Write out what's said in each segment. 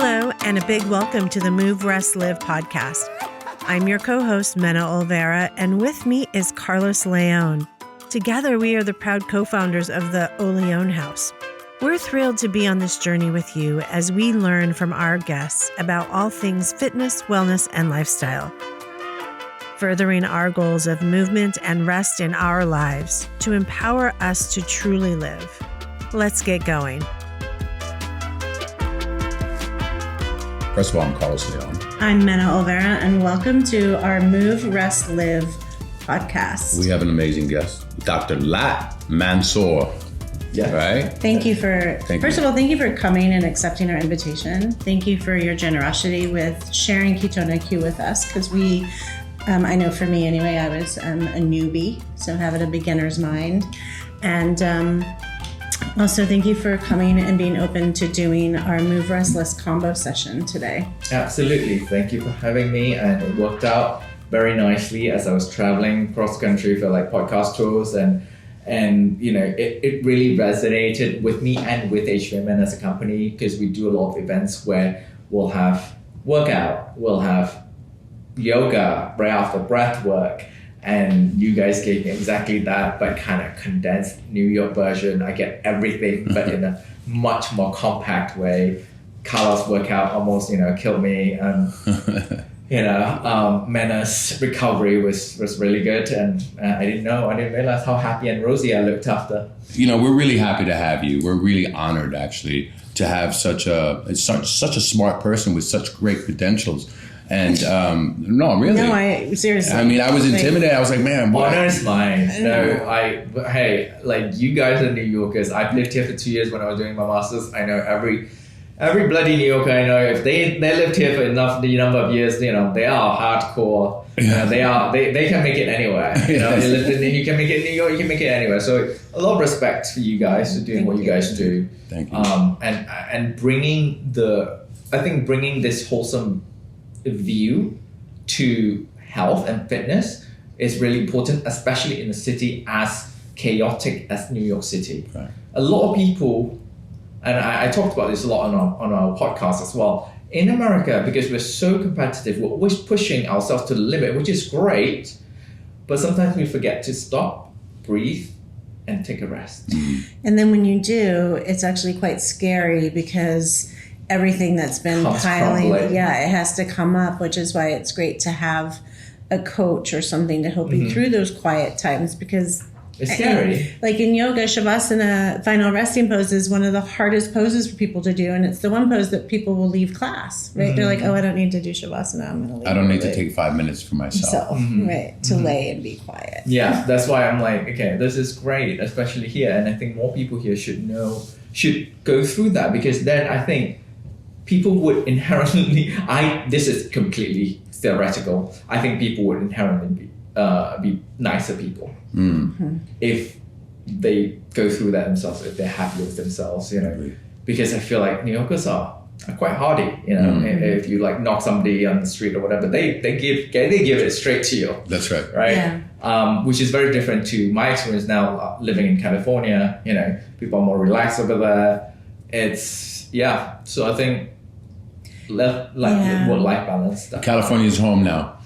Hello, and a big welcome to the Move, Rest, Live podcast. I'm your co-host, Mena Olvera, and with me is Carlos Leon. Together, we are the proud co-founders of the Oleon House. We're thrilled to be on this journey with you as we learn from our guests about all things fitness, wellness, and lifestyle, furthering our goals of movement and rest in our lives to empower us to truly live. Let's get going. First of all, I'm Carlos Leon. I'm Mena Olvera, and welcome to our Move, Rest, Live podcast. We have an amazing guest, Dr. Latt Mansor. Yeah. Right? Thank you for coming and accepting our invitation. Thank you for your generosity with sharing Ketone IQ with us, because I know for me anyway, I was a newbie, so having a beginner's mind. And also, thank you for coming and being open to doing our Move Restless combo session today. Absolutely. Thank you for having me. And it worked out very nicely as I was traveling cross country for like podcast tours. And you know, it really resonated with me and with H.V.M.N as a company, because we do a lot of events where we'll have workout, we'll have yoga right after breath work. And you guys gave me exactly that, but kind of condensed New York version. I get everything, but in a much more compact way. Carlos' workout almost, killed me. And, Mena's recovery was really good. And I didn't realize how happy and rosy I looked after. We're really happy to have you. We're really honored, actually, to have such a smart person with such great credentials. And no, really. No, seriously. I mean, I was intimidated. I was like, man, what? Honest mine. You guys are New Yorkers. I've lived here for 2 years when I was doing my master's. I know every bloody New Yorker I know. If they lived here for the number of years, they are hardcore. They can make it anywhere. You can make it in New York. You can make it anywhere. So a lot of respect for you guys for doing what you guys do. Thank you. And bringing this wholesome view to health and fitness is really important, especially in a city as chaotic as New York City. Right. A lot of people, and I talked about this a lot on our podcast as well, in America, because we're so competitive, we're always pushing ourselves to the limit, which is great, but sometimes we forget to stop, breathe, and take a rest. And then when you do, it's actually quite scary, because everything that's been piling, it has to come up, which is why it's great to have a coach or something to help you through those quiet times, because it's scary. Like in yoga, Shavasana, final resting pose, is one of the hardest poses for people to do, and it's the one pose that people will leave class, right? They're like, oh, I don't need to do Shavasana, I'm going to leave. I don't need to take 5 minutes for myself. Right, to lay and be quiet. Yeah, that's why I'm like, okay, this is great, especially here, and I think more people here should go through that, because then I think people would inherently, this is completely theoretical, I think people would inherently be nicer people if they go through that themselves, if they're happy with themselves, because I feel like New Yorkers are quite hardy, if you like knock somebody on the street or whatever, they give it straight to you. That's right. Right? Yeah. Which is very different to my experience now living in California. People are more relaxed over there. So I think work-life balance. California's home now.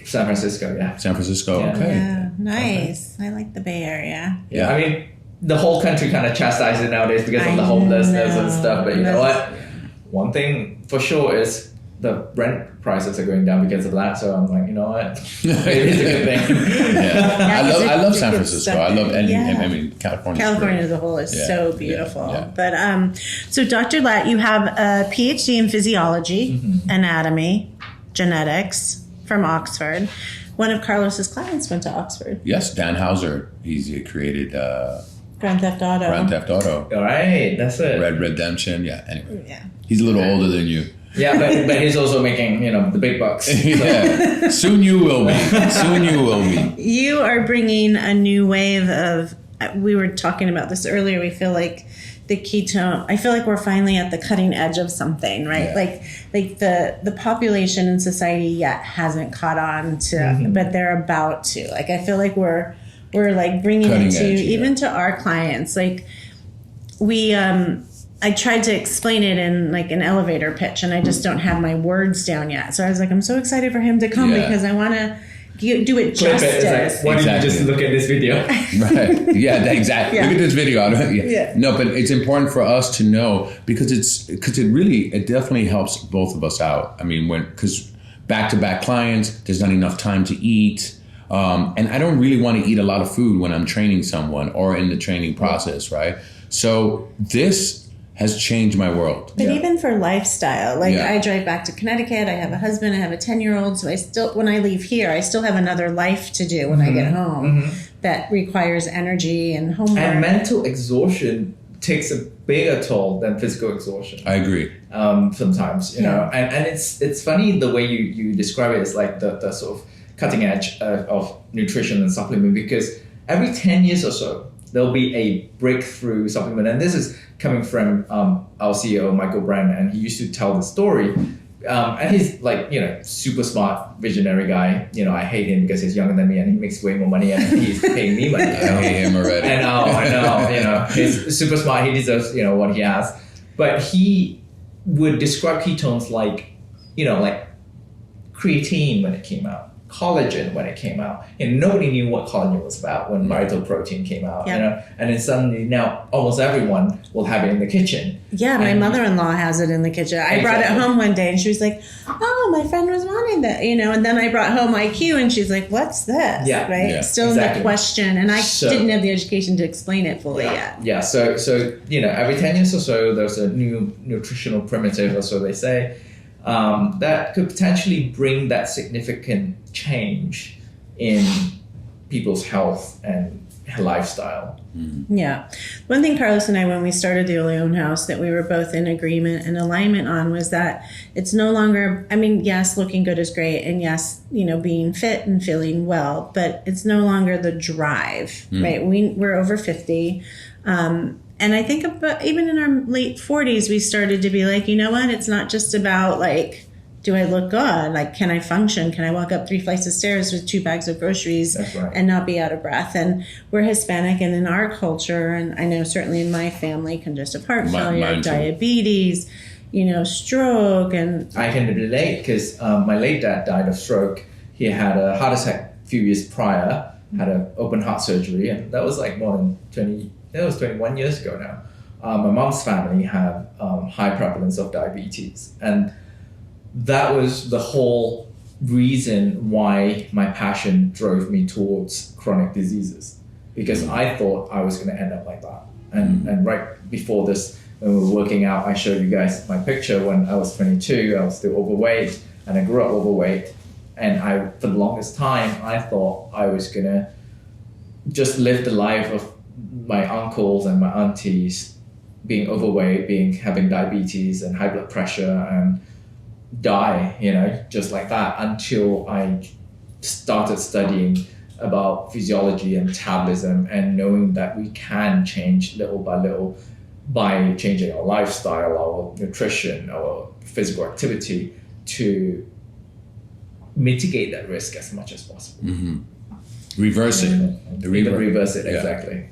San Francisco, yeah. San Francisco, yeah. Okay. Yeah, nice. I like the Bay Area. Yeah, I mean, the whole country kind of chastises because of the homelessness and stuff. But you know what? One thing for sure is the rent prices are going down because of that. So I'm like, you know what? It is a good thing. I love San Francisco. I love California. California as a whole is so beautiful. Yeah. But so Dr. Latt, you have a PhD in physiology, anatomy, genetics from Oxford. One of Carlos's clients went to Oxford. Yes, Dan Houser. He's created Grand Theft Auto. All right, that's it. Red Redemption. Yeah. Anyway. Yeah. He's a little older than you. Yeah, but he's also making, the big bucks. So. Yeah. Soon you will be. You are bringing a new wave of, we were talking about this earlier, we feel like the ketone, I feel like we're finally at the cutting edge of something, right? Yeah. Like the population in society yet hasn't caught on to, but they're about to. Like, I feel like we're like bringing cutting it to, edge, even to our clients. Like we, I tried to explain it in like an elevator pitch, and I just don't have my words down yet. So I was like, I'm so excited for him to come because I want to do it justice. Like, why don't you just look at this video? Right. Yeah, exactly. Look at this video. No, but it's important for us to know because it definitely helps both of us out. I mean, because back-to-back clients, there's not enough time to eat. And I don't really want to eat a lot of food when I'm training someone or in the training process, right? So this has changed my world. But even for lifestyle, I drive back to Connecticut, I have a husband, I have a 10-year-old, so I still, when I leave here, I still have another life to do when I get home that requires energy and homework. And mental exhaustion takes a bigger toll than physical exhaustion. I agree. Sometimes, you know, and it's funny the way you describe it is like the sort of cutting edge of nutrition and supplement, because every 10 years or so, there'll be a breakthrough supplement. And this is coming from our CEO, Michael Brand, and he used to tell the story. And he's like, you know, super smart, visionary guy. You know, I hate him because he's younger than me and he makes way more money and he's paying me money. I hate him already. I know, you know, he's super smart. He deserves, you know, what he has. But he would describe ketones like, you know, like creatine when it came out, collagen when it came out, and nobody knew what collagen was about when erythropoietin came out, you know, and then suddenly now almost everyone will have it in the kitchen. Yeah, my mother-in-law has it in the kitchen. I brought it home one day and she was like, oh, my friend was wanting that, you know, and then I brought home IQ and she's like, what's this? Yeah. Right? Yeah. Still in the question, and I didn't have the education to explain it fully yet. Yeah, so you know, every 10 years or so, there's a new nutritional primitive, or so they say, that could potentially bring that significant change in people's health and lifestyle. Yeah. One thing Carlos and I, when we started the Oleon House, that we were both in agreement and alignment on was that it's no longer, I mean, yes, looking good is great. And yes, you know, being fit and feeling well, but it's no longer the drive, right? We're over 50. And I think about, even in our late 40s, we started to be like, you know what? It's not just about like, do I look good? Like, can I function? Can I walk up 3 flights of stairs with 2 bags of groceries and not be out of breath? And we're Hispanic, and in our culture, and I know certainly in my family, congestive heart failure, diabetes, you know, stroke. And I can relate because my late dad died of stroke. He had a heart attack a few years prior, had an open heart surgery, and that was like more than 21 years ago now. My mom's family have high prevalence of diabetes, and that was the whole reason why my passion drove me towards chronic diseases, because I thought I was going to end up like that. And right before this, when we were working out, I showed you guys my picture when I was 22. I was still overweight, and I grew up overweight. And for the longest time, I thought I was going to just live the life of my uncles and my aunties, being overweight, having diabetes and high blood pressure, and die, you know, just like that, until I started studying about physiology and metabolism and knowing that we can change little by little by changing our lifestyle, our nutrition, our physical activity to mitigate that risk as much as possible. Reverse it. Reverse it, exactly.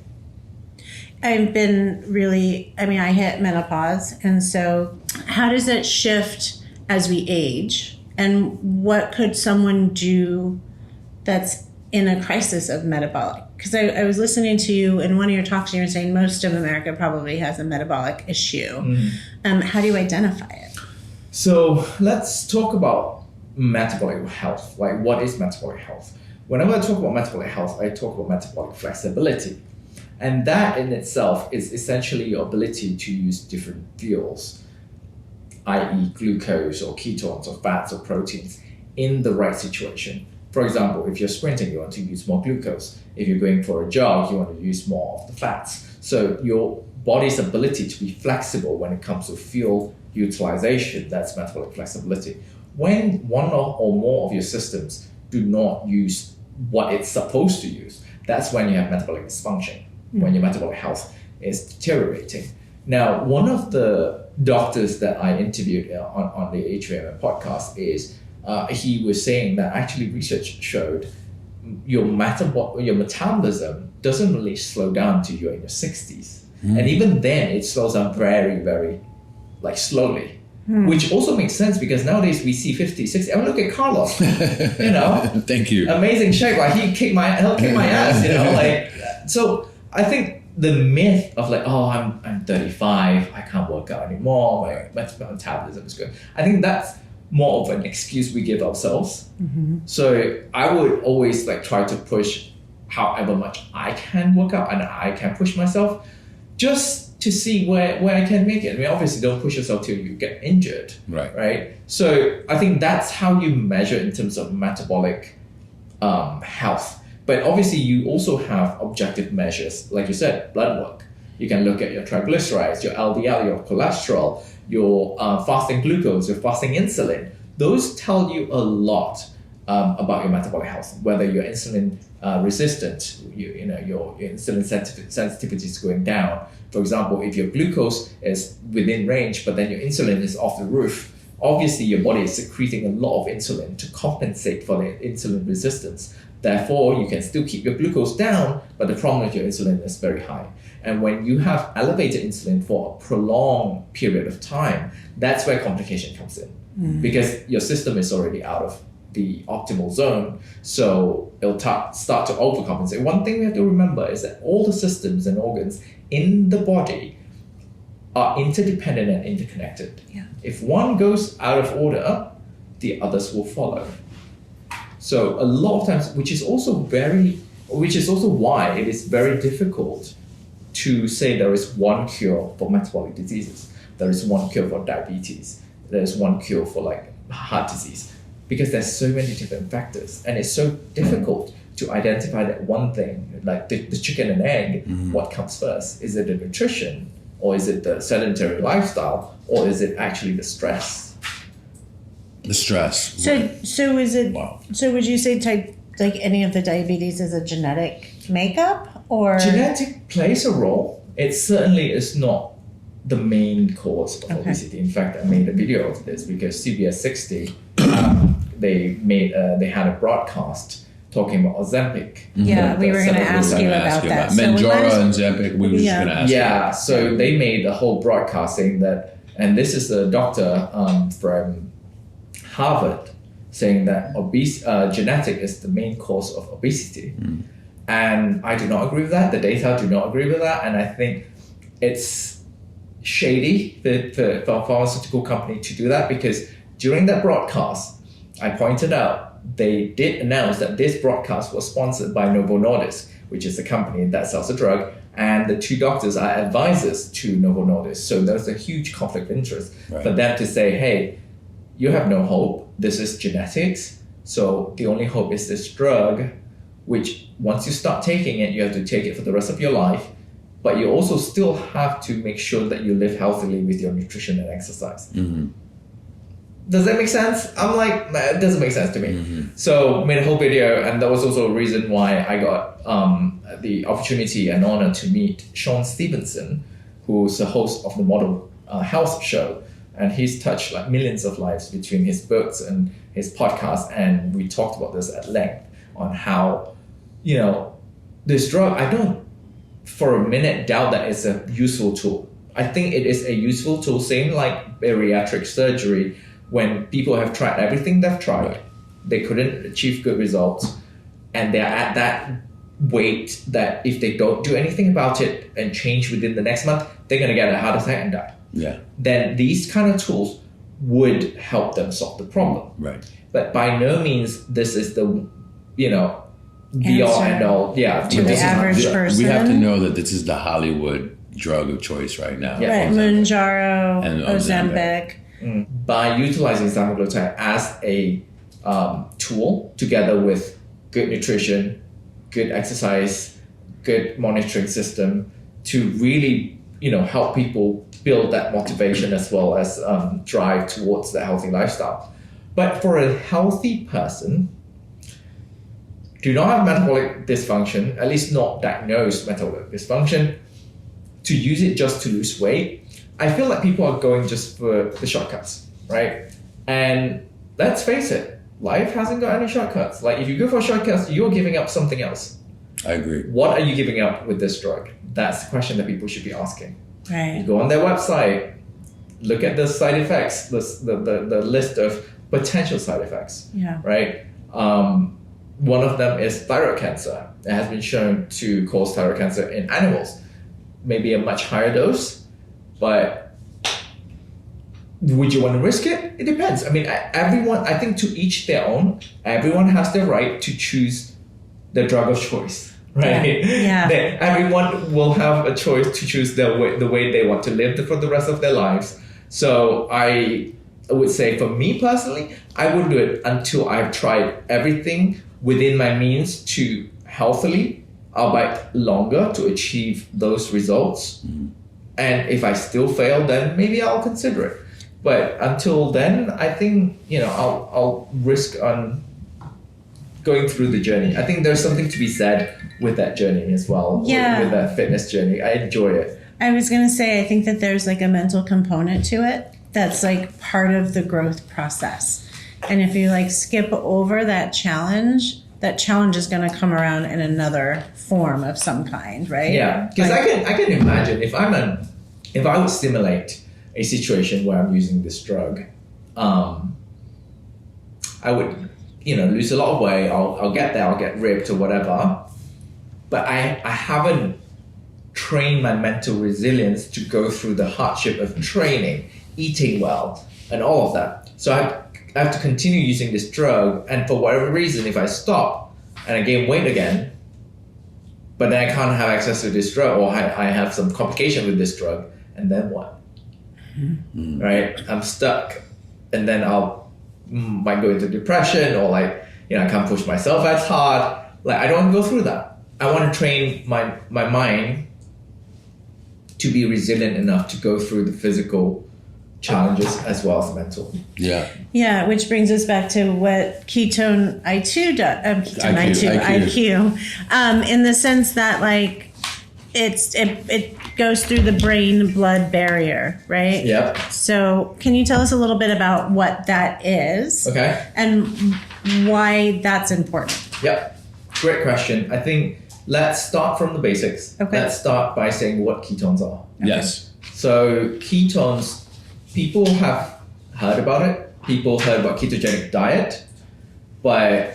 I've been really, I mean, I hit menopause, and so how does it shift as we age, and what could someone do that's in a crisis of metabolic? Because I was listening to you in one of your talks, and you were saying most of America probably has a metabolic issue. How do you identify it? So let's talk about metabolic health. Like, what is metabolic health? Whenever I talk about metabolic health, I talk about metabolic flexibility. And that in itself is essentially your ability to use different fuels, i.e. glucose or ketones or fats or proteins, in the right situation. For example, if you're sprinting, you want to use more glucose. If you're going for a jog, you want to use more of the fats. So your body's ability to be flexible when it comes to fuel utilization, that's metabolic flexibility. When one or more of your systems do not use what it's supposed to use, that's when you have metabolic dysfunction, when your metabolic health is deteriorating. Now, one of the doctors that I interviewed on the H.V.M.N. podcast is he was saying that actually research showed your metabolism doesn't really slow down till you're in your 60s. And even then, it slows down very, very like slowly. Which also makes sense because nowadays we see 50, 60. I mean, look at Carlos. You know, thank you. Amazing shape. Like he'll kick my ass. You know, like so. I think the myth of like, oh, I'm 35, I can't work out anymore. My metabolism is good. I think that's more of an excuse we give ourselves. So I would always like try to push however much I can work out and I can push myself, just to see where I can make it. I mean, obviously don't push yourself till you get injured. Right? So I think that's how you measure in terms of metabolic health. But obviously you also have objective measures, like you said, blood work. You can look at your triglycerides, your LDL, your cholesterol, your fasting glucose, your fasting insulin. Those tell you a lot about your metabolic health, whether you're insulin resistant, your insulin sensitivity is going down. For example, if your glucose is within range, but then your insulin is off the roof, obviously your body is secreting a lot of insulin to compensate for the insulin resistance. Therefore, you can still keep your glucose down, but the problem with your insulin is very high. And when you have elevated insulin for a prolonged period of time, that's where complication comes in. Because your system is already out of the optimal zone, so it'll start to overcompensate. One thing we have to remember is that all the systems and organs in the body are interdependent and interconnected. If one goes out of order, the others will follow. So a lot of times, which is also why it is very difficult to say there is one cure for metabolic diseases. There is one cure for diabetes. There is one cure for like heart disease. Because there's so many different factors, and it's so difficult to identify that one thing, like the chicken and egg. What comes first? Is it the nutrition, or is it the sedentary lifestyle, or is it actually the stress? The stress. So is it? Wow. So would you say like any of the diabetes is a genetic makeup, or genetic plays a role? It certainly is not the main cause of obesity. In fact, I made a video of this because CBS 60. They had a broadcast talking about Ozempic. Yeah, we were going to ask you about that. Manjaro and Ozempic, we were just going to ask you. Yeah, so they made a whole broadcast saying that, and this is a doctor from Harvard saying that genetic is the main cause of obesity. And I do not agree with that. The data do not agree with that. And I think it's shady for a pharmaceutical company to do that, because during that broadcast, I pointed out they did announce that this broadcast was sponsored by Novo Nordisk, which is the company that sells the drug, and the two doctors are advisors to Novo Nordisk. So there's a huge conflict of interest for them to say, hey, you have no hope. This is genetics. So the only hope is this drug, which once you start taking it, you have to take it for the rest of your life. But you also still have to make sure that you live healthily with your nutrition and exercise. Does that make sense? I'm like, nah, it doesn't make sense to me. So made a whole video, and that was also a reason why I got the opportunity and honor to meet Sean Stevenson, who's the host of the Model Health Show. And he's touched like millions of lives between his books and his podcast. And we talked about this at length on how, this drug, I don't for a minute doubt that it's a useful tool. I think it is a useful tool, same like bariatric surgery. When people have tried everything they've tried, they couldn't achieve good results, and they're at that weight that if they don't do anything about it and change within the next month, they're going to get a heart attack and die. Then these kind of tools would help them solve the problem. But by no means this is the, be all and all. To the average person. We have to know that this is the Hollywood drug of choice right now. Mounjaro, and Ozempic. By utilizing semaglutide as a tool, together with good nutrition, good exercise, good monitoring system, to really, help people build that motivation as well as drive towards the healthy lifestyle. But for a healthy person, do not have metabolic dysfunction, at least not diagnosed metabolic dysfunction, to use it just to lose weight, I feel like people are going just for the shortcuts, right? And let's face it, life hasn't got any shortcuts. Like if you go for shortcuts, you're giving up something else. I agree. What are you giving up with this drug? That's the question that people should be asking. Right. You go on their website, look at the side effects, the list of potential side effects. Yeah. Right? One of them is thyroid cancer. It has been shown to cause thyroid cancer in animals. Maybe a much higher dose, but would you want to risk it? It depends. I mean, I think to each their own. Everyone has the right to choose the drug of choice, right? Yeah. Everyone will have a choice to choose the way they want to live for the rest of their lives. So I would say for me personally, I wouldn't do it until I've tried everything within my means to healthily, albeit longer, to achieve those results. Mm-hmm. And if I still fail, then maybe I'll consider it. But until then, I think, I'll risk on going through the journey. I think there's something to be said with that journey as well. Yeah. With that fitness journey. I enjoy it. I was going to say, I think that there's like a mental component to it that's like part of the growth process. And if you like skip over that challenge is going to come around in another form of some kind, right? Yeah, because I can imagine if I would simulate a situation where I'm using this drug, I would, lose a lot of weight. I'll get there. I'll get ripped or whatever. But I haven't trained my mental resilience to go through the hardship of training, eating well, and all of that. So I have to continue using this drug, and for whatever reason, if I stop and I gain weight again, but then I can't have access to this drug, or I have some complication with this drug, and then what? Mm-hmm. Right? I'm stuck, and then might go into depression, or I can't push myself as hard. I don't want to go through that. I want to train my mind to be resilient enough to go through the physical challenges as well as mental. Yeah. Yeah, which brings us back to what Ketone IQ does. IQ. In the sense that it goes through the brain-blood barrier, right? Yep. So can you tell us a little bit about what that is? Okay. And why that's important? Yep. Great question. I think let's start from the basics. Okay. Let's start by saying what ketones are. Okay. Yes. So ketones, people have heard about it. People heard about ketogenic diet. But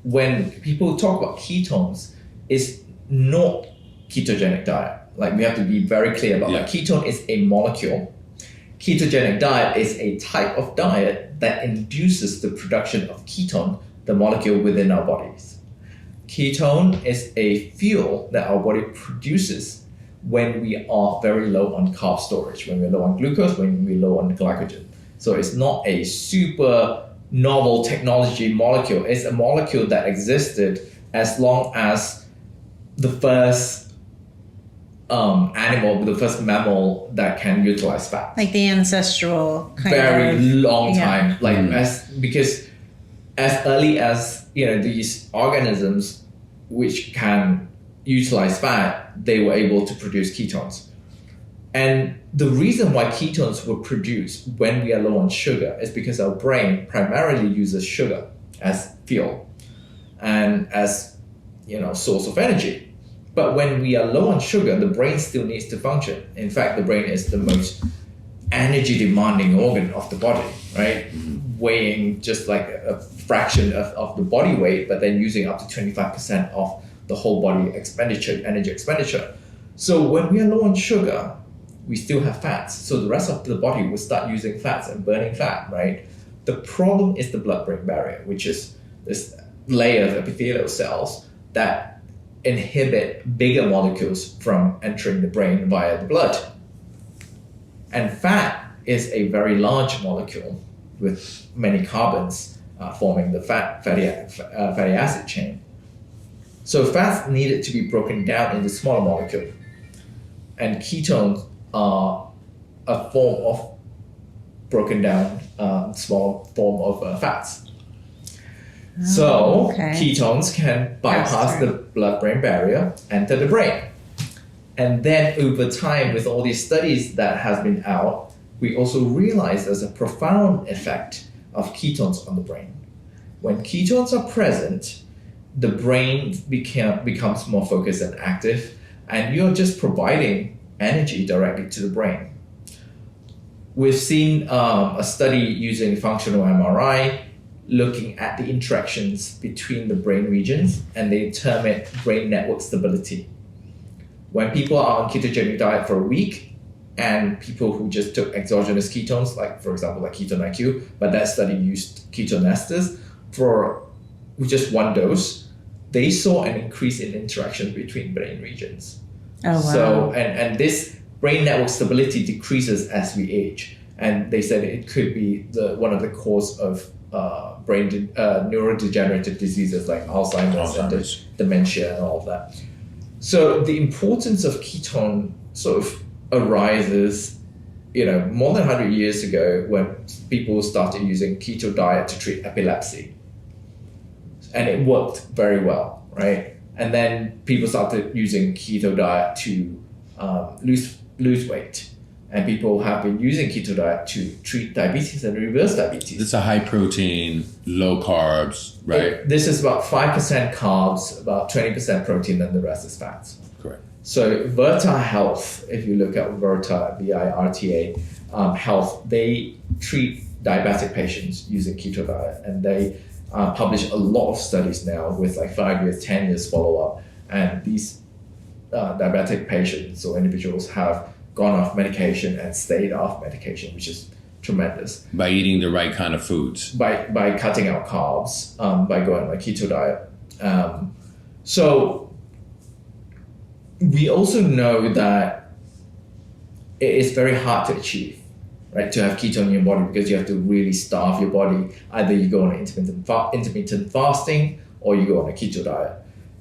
when people talk about ketones, it's not ketogenic diet. We have to be very clear about that. Ketone is a molecule. Ketogenic diet is a type of diet that induces the production of ketone, the molecule within our bodies. Ketone is a fuel that our body produces when we are very low on carb storage, when we're low on glucose, when we're low on glycogen. So it's not a super novel technology molecule. It's a molecule that existed as long as the first animal, the first mammal that can utilize fat. Like the ancestral kind very long time. Yeah. Because as early as these organisms which can utilize fat, they were able to produce ketones. And the reason why ketones were produced when we are low on sugar is because our brain primarily uses sugar as fuel and as source of energy. But when we are low on sugar, the brain still needs to function. In fact, the brain is the most energy demanding organ of the body, right? Mm-hmm. Weighing just like a fraction of the body weight, but then using up to 25% of the whole body energy expenditure. So when we are low on sugar, we still have fats. So the rest of the body will start using fats and burning fat, right? The problem is the blood-brain barrier, which is this layer of epithelial cells that inhibit bigger molecules from entering the brain via the blood. And fat is a very large molecule with many carbons forming the fatty acid chain. So fats needed to be broken down into smaller molecules. And ketones are a form of broken down small form of fats. So ketones can bypass the blood-brain barrier, enter the brain. And then over time, with all these studies that has been out, we also realize there's a profound effect of ketones on the brain. When ketones are present, the brain becomes more focused and active, and you're just providing energy directly to the brain. We've seen a study using functional MRI looking at the interactions between the brain regions, and they term it brain network stability. When people are on ketogenic diet for a week, and people who just took exogenous ketones, like for example, like Ketone IQ, but that study used ketone esters with just one dose, they saw an increase in interaction between brain regions. Oh, wow. So, and this brain network stability decreases as we age. And they said it could be one of the cause of neurodegenerative diseases like Alzheimer's and dementia and all of that. So the importance of ketone sort of arises, more than 100 years ago when people started using keto diet to treat epilepsy. And it worked very well, right? And then people started using keto diet to lose weight. And people have been using keto diet to treat diabetes and reverse diabetes. It's a high protein, low carbs, right? This is about 5% carbs, about 20% protein, and the rest is fats. Correct. So Virta Health, if you look at Virta, VIRTA Health, they treat diabetic patients using keto diet, and they publish a lot of studies now with like 5 years, 10 years follow-up. And these diabetic patients or individuals have gone off medication and stayed off medication, which is tremendous. By eating the right kind of foods. By cutting out carbs, by going on a keto diet. So we also know that it is very hard to achieve, right? To have ketone in your body, because you have to really starve your body. Either you go on intermittent fasting or you go on a keto diet.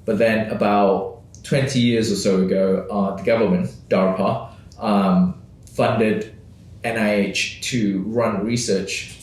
But then about 20 years or so ago, the government, DARPA, funded NIH to run research,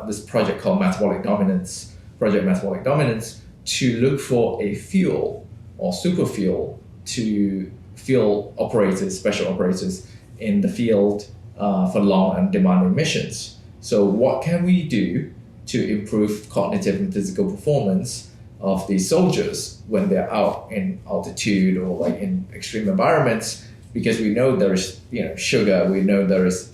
this project called Project Metabolic Dominance, to look for a fuel or super fuel to fuel operators, special operators in the field for long and demanding missions. So what can we do to improve cognitive and physical performance of these soldiers when they're out in altitude or like in extreme environments? Because we know there is sugar, we know there is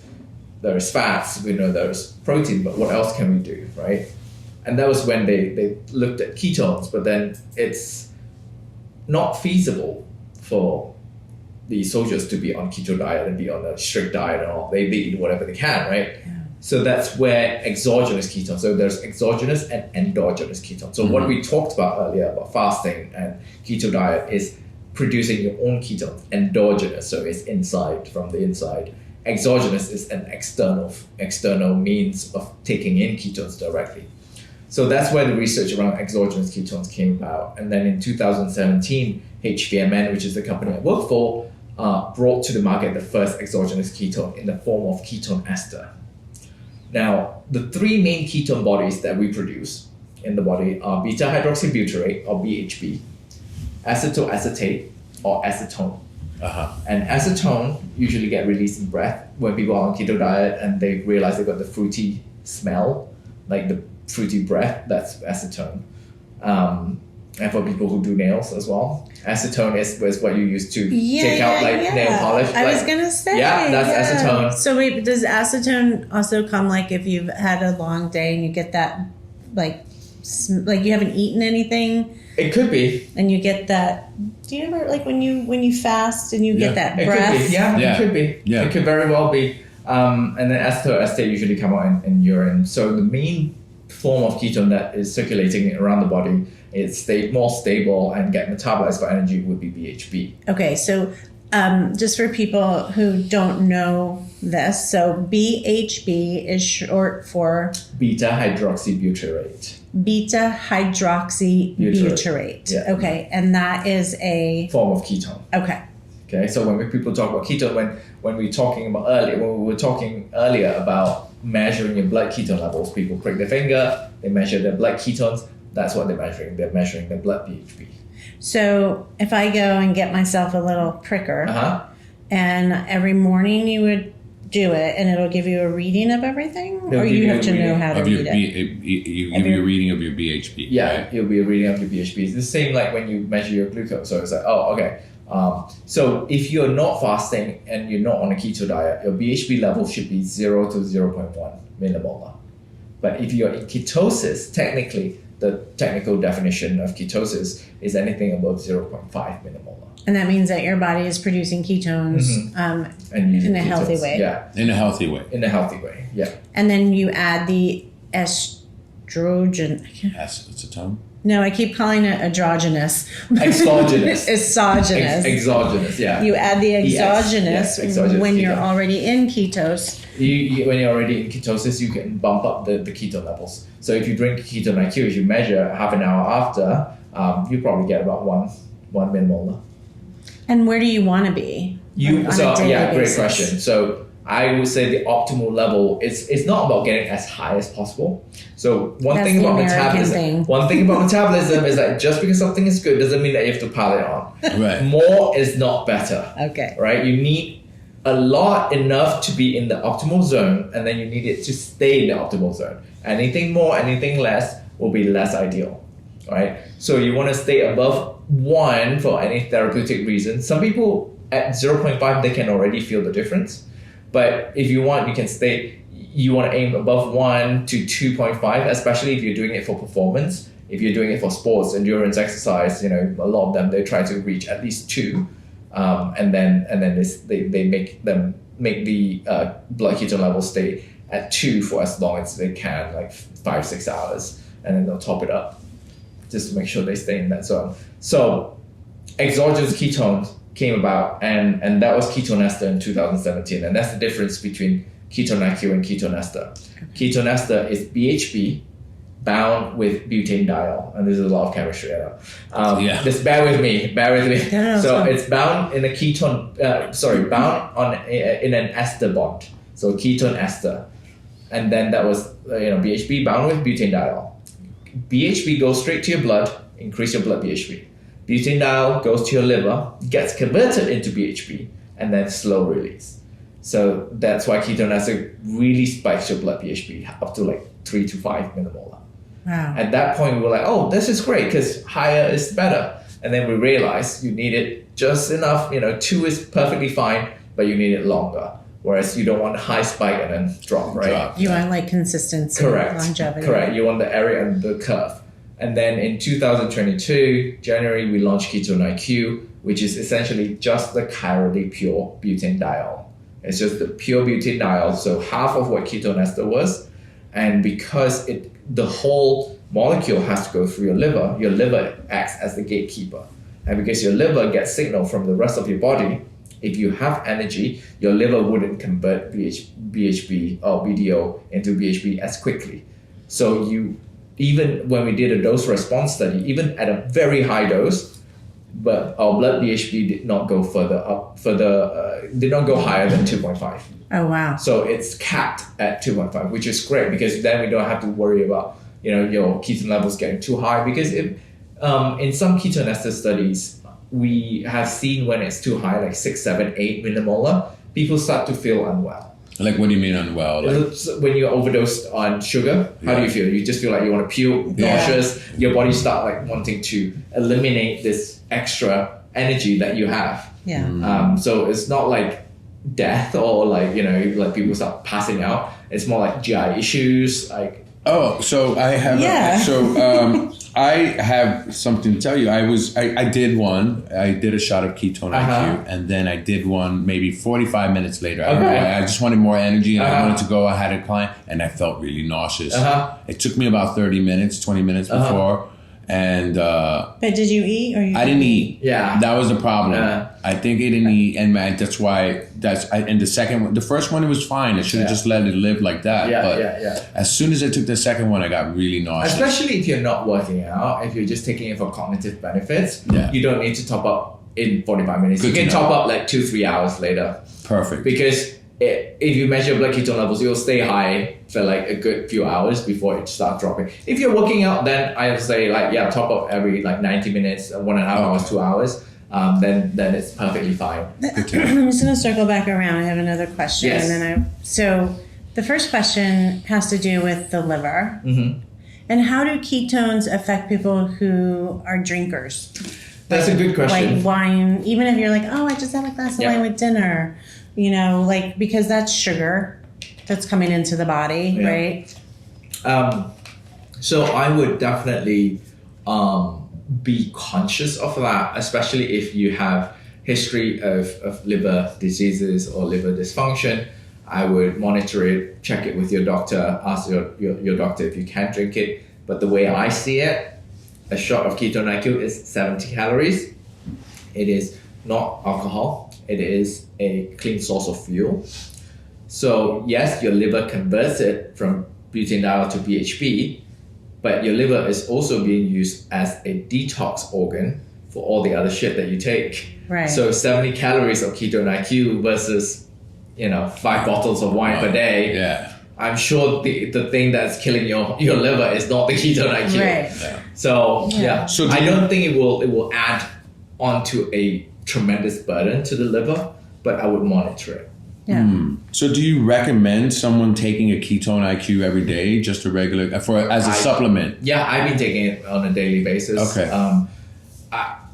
fats, we know there is protein, but what else can we do, right? And that was when they looked at ketones, but then it's not feasible for the soldiers to be on keto diet and be on a strict diet and all. They eat whatever they can, right? Yeah. So that's where exogenous ketones, so there's exogenous and endogenous ketones. So what we talked about earlier about fasting and keto diet is producing your own ketones. Endogenous, so it's inside, from the inside. Exogenous is an external means of taking in ketones directly. So that's where the research around exogenous ketones came about. And then in 2017, H.V.M.N, which is the company I work for, brought to the market the first exogenous ketone in the form of ketone ester. Now, the three main ketone bodies that we produce in the body are beta-hydroxybutyrate, or BHB, acetoacetate, or acetone. And acetone usually get released in breath when people are on keto diet and they realize they got the fruity smell, like the fruity breath, that's acetone. And for people who do nails as well, acetone is what you use to take out nail polish. I was gonna say. Yeah, that's acetone. So wait, does acetone also come like if you've had a long day and you get that like you haven't eaten anything? It could be. And you get that. Do you ever like when you fast and you get that breath? Could be. Yeah, it could be. Yeah. It could very well be. And then acetoacetate usually come out in urine. So the main form of ketone that is circulating around the body, it's more stable and get metabolized for energy would be BHB. Okay, so just for people who don't know this, so BHB is short for beta-hydroxybutyrate. Beta-hydroxybutyrate. Yeah. Okay, and that is a form of ketone. Okay, so when people talk about ketone, when we were talking earlier about measuring your blood ketone levels, people prick their finger, they measure their blood ketones. That's what they're measuring. They're measuring their blood BHB. So if I go and get myself a little pricker, and every morning you would do it and it'll give you a reading of everything? Or you have to know how to read it? You give you a reading of your BHB. Yeah, right? it'll be a reading of your BHB. It's the same like when you measure your glucose. So it's like, oh, okay. So if you're not fasting and you're not on a keto diet, your BHB level should be 0 to 0.1 millimolar. But if you're in ketosis, technically, the technical definition of ketosis is anything above 0.5 millimolar. And that means that your body is producing ketones in a healthy way. Yeah. In a healthy way. In a healthy way, yeah. And then you add the estrogen. Acetone? No, I keep calling it androgynous. Exogenous. Exogenous, yeah. You add the exogenous, exogenous when ketone. you're already in ketose. When you're already in ketosis, you can bump up the ketone levels. So if you drink Ketone IQ, if you measure half an hour after, you probably get about one millimolar. And where do you want to be? On a daily great basis? question. So I would say the optimal level it's not about getting as high as possible. So one thing about metabolism is that just because something is good doesn't mean that you have to pile it on. Right. More is not better. Okay. Right? You need a lot enough to be in the optimal zone, and then you need it to stay in the optimal zone. Anything more, anything less will be less ideal. Right? So you want to stay above 1 for any therapeutic reason. Some people at 0.5 they can already feel the difference. But if you want, you want to aim above 1 to 2.5, especially if you're doing it for performance. If you're doing it for sports, endurance, exercise, a lot of them, they try to reach at least 2. And then they make the blood ketone level stay at 2 for as long as they can, like 5-6 hours. And then they'll top it up just to make sure they stay in that zone. So exogenous ketones came about, and that was ketone ester in 2017, and that's the difference between Ketone IQ and ketone ester. Ketone ester is BHB bound with butanediol, and there's a lot of chemistry. Just bear with me. No, so it's bound in a ketone. Bound on in an ester bond. So ketone ester, and then that was BHB bound with butanediol. BHB goes straight to your blood, increase your blood BHB. Butanediol goes to your liver, gets converted into BHB, and then slow release. So that's why ketone ester really spikes your blood BHB up to like 3 to 5 millimolar. Wow. At that point, we were like, oh, this is great because higher is better. And then we realized you need it just enough. 2 is perfectly fine, but you need it longer. Whereas you don't want a high spike and then drop, right? You want like consistency, longevity. Correct. You want the area and the curve. And then in 2022, January, we launched Ketone IQ, which is essentially just the chirally pure butanediol. It's just the pure butanediol, so half of what ketone ester was. And because the whole molecule has to go through your liver acts as the gatekeeper. And because your liver gets signal from the rest of your body, if you have energy, your liver wouldn't convert BHB or BDO into BHB as quickly. So even when we did a dose response study, even at a very high dose, but our blood BHB did not go did not go higher than 2.5. Oh, wow. So it's capped at 2.5, which is great because then we don't have to worry about, your ketone levels getting too high. Because if, in some ketone ester studies, we have seen when it's too high, like 6, 7, 8 millimolar, people start to feel unwell. Like, what do you mean unwell? When you're overdosed on sugar, how do you feel? You just feel like you want to puke, nauseous. Your body start like wanting to eliminate this extra energy that you have. Yeah. So it's not like death or like people start passing out. It's more like GI issues. So I have. I have something to tell you. I did one. I did a shot of Ketone IQ, and then I did one maybe 45 minutes later. I just wanted more energy, and I wanted to go. I had a client, and I felt really nauseous. It took me about 30 minutes, 20 minutes before. And but did you eat or you? I didn't eat. Yeah, that was the problem. I think I didn't eat, and that's why. And the second one, the first one, it was fine. I should have just let it live like that. As soon as I took the second one, I got really nauseous. Especially if you're not working out, if you're just taking it for cognitive benefits, you don't need to top up in 45 minutes. You can top up like 2-3 hours later. Perfect. Because if you measure blood ketone levels, you'll stay high for like a good few hours before it starts dropping. If you're working out, then I would say top up every like 90 minutes, 1.5 hours, 2 hours. then it's perfectly fine. I'm just going to circle back around. I have another question. Yes. And then so the first question has to do with the liver. Mm-hmm. And how do ketones affect people who are drinkers? That's a good question. Like wine, even if you're like, oh, I just have a glass of wine with dinner, because that's sugar that's coming into the body, right? So I would definitely be conscious of that, especially if you have history of liver diseases or liver dysfunction. I would monitor it, check it with your doctor, ask your doctor if you can drink it. But the way I see it, a shot of Ketone IQ is 70 calories. It is not alcohol. It is a clean source of fuel. So yes, your liver converts it from butanediol to BHB, but your liver is also being used as a detox organ for all the other shit that you take. Right. So 70 calories of Ketone IQ versus 5 bottles of wine per day. Yeah. I'm sure the thing that's killing your liver is not the Ketone IQ. Right. Yeah. So So I don't think it will add onto a tremendous burden to the liver, but I would monitor it. Yeah. So do you recommend someone taking a Ketone IQ every day, just a regular, as a supplement? Yeah, I've been taking it on a daily basis. Okay.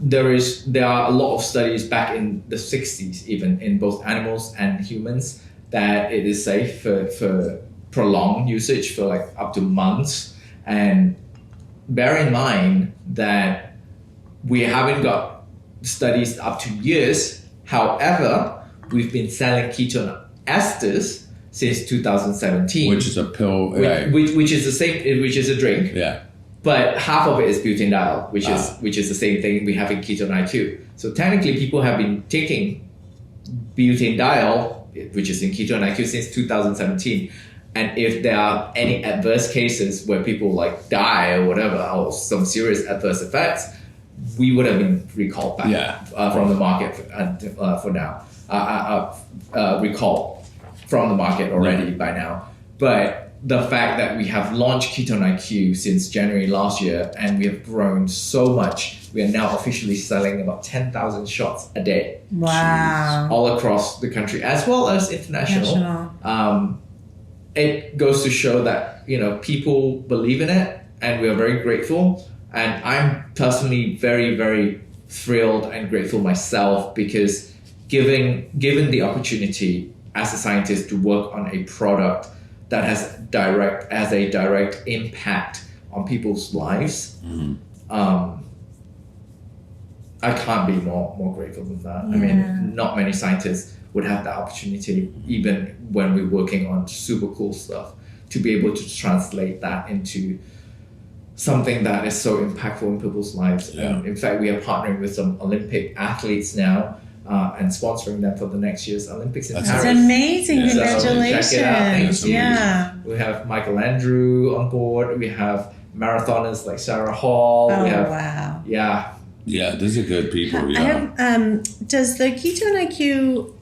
There are a lot of studies back in the 60s, even in both animals and humans, that it is safe for prolonged usage for like up to months. And bear in mind that we haven't got studies up to years. However, we've been selling ketone esters since 2017, Which is a pill, which is the same, which is a drink. Yeah. But half of it is butanediol, which is the same thing we have in Ketone IQ. So technically, people have been taking butanediol, which is in Ketone IQ, since 2017. And if there are any adverse cases where people like die or whatever, or some serious adverse effects, we would have been recalled back from the market for now. Recalled from the market already by now. But the fact that we have launched Ketone IQ since January last year and we have grown so much, we are now officially selling about 10,000 shots a day. Wow. All across the country as well as international. It goes to show that people believe in it and we are very grateful. And I'm personally very, very thrilled and grateful myself because given the opportunity as a scientist to work on a product that has a direct impact on people's lives, I can't be more grateful than that. I mean, not many scientists would have that opportunity, even when we're working on super cool stuff, to be able to translate that into something that is so impactful in people's lives. Yeah. In fact, we are partnering with some Olympic athletes now and sponsoring them for the next year's Olympics in Paris. That's amazing. Yeah. Congratulations. So check it out. Thank you. Yeah. We have Michael Andrew on board. We have marathoners like Sarah Hall. Oh, we have, wow. Yeah. Yeah, these are good people. I have, does the Ketone IQ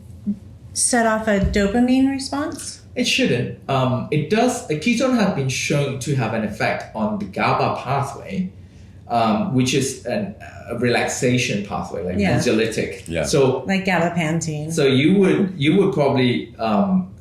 set off a dopamine response? It shouldn't. It does. A ketone has been shown to have an effect on the GABA pathway, which is a relaxation pathway, like anxiolytic. Yeah. So like gabapentin. So you would probably